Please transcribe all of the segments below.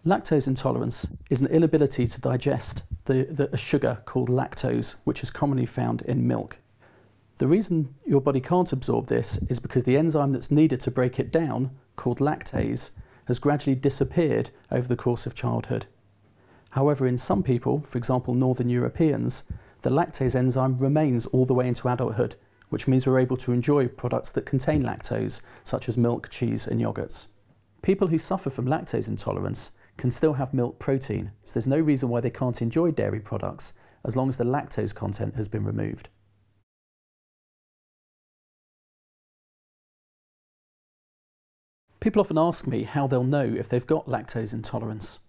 Lactose intolerance is an inability to digest a sugar called lactose, which is commonly found in milk. The reason your body can't absorb this is because the enzyme that's needed to break it down, called lactase, has gradually disappeared over the course of childhood. However, in some people, for example Northern Europeans, the lactase enzyme remains all the way into adulthood, which means we're able to enjoy products that contain lactose, such as milk, cheese and yogurts. People who suffer from lactose intolerance can still have milk protein, so there's no reason why they can't enjoy dairy products as long as the lactose content has been removed. People often ask me how they'll know if they've got lactose intolerance.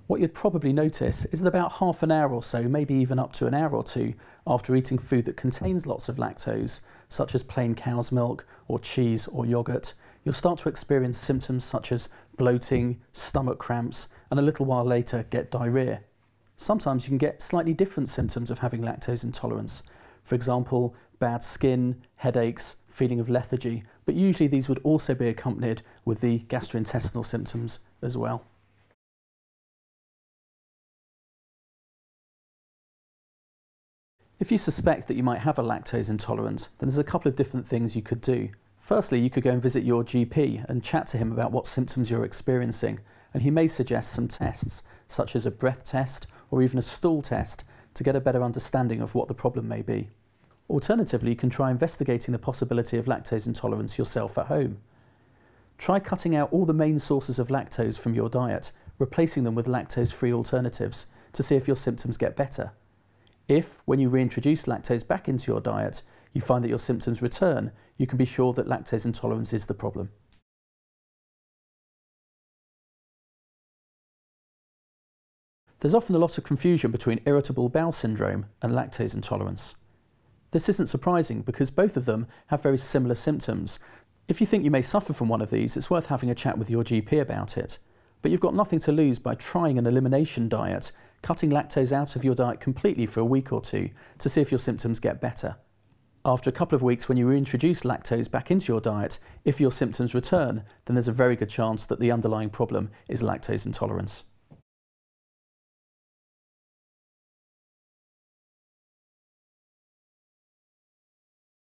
What you'd probably notice is that about half an hour or so, maybe even up to an hour or two, after eating food that contains lots of lactose, such as plain cow's milk or cheese or yogurt, you'll start to experience symptoms such as bloating, stomach cramps, and a little while later get diarrhea. Sometimes you can get slightly different symptoms of having lactose intolerance. For example, bad skin, headaches, feeling of lethargy, but usually these would also be accompanied with the gastrointestinal symptoms as well. If you suspect that you might have a lactose intolerance, then there's a couple of different things you could do. Firstly, you could go and visit your GP and chat to him about what symptoms you're experiencing, and he may suggest some tests, such as a breath test or even a stool test, to get a better understanding of what the problem may be. Alternatively, you can try investigating the possibility of lactose intolerance yourself at home. Try cutting out all the main sources of lactose from your diet, replacing them with lactose-free alternatives to see if your symptoms get better. If, when you reintroduce lactose back into your diet, you find that your symptoms return, you can be sure that lactose intolerance is the problem. There's often a lot of confusion between irritable bowel syndrome and lactose intolerance. This isn't surprising because both of them have very similar symptoms. If you think you may suffer from one of these, it's worth having a chat with your GP about it. But you've got nothing to lose by trying an elimination diet, cutting lactose out of your diet completely for a week or two to see if your symptoms get better. After a couple of weeks, when you reintroduce lactose back into your diet, if your symptoms return, then there's a very good chance that the underlying problem is lactose intolerance.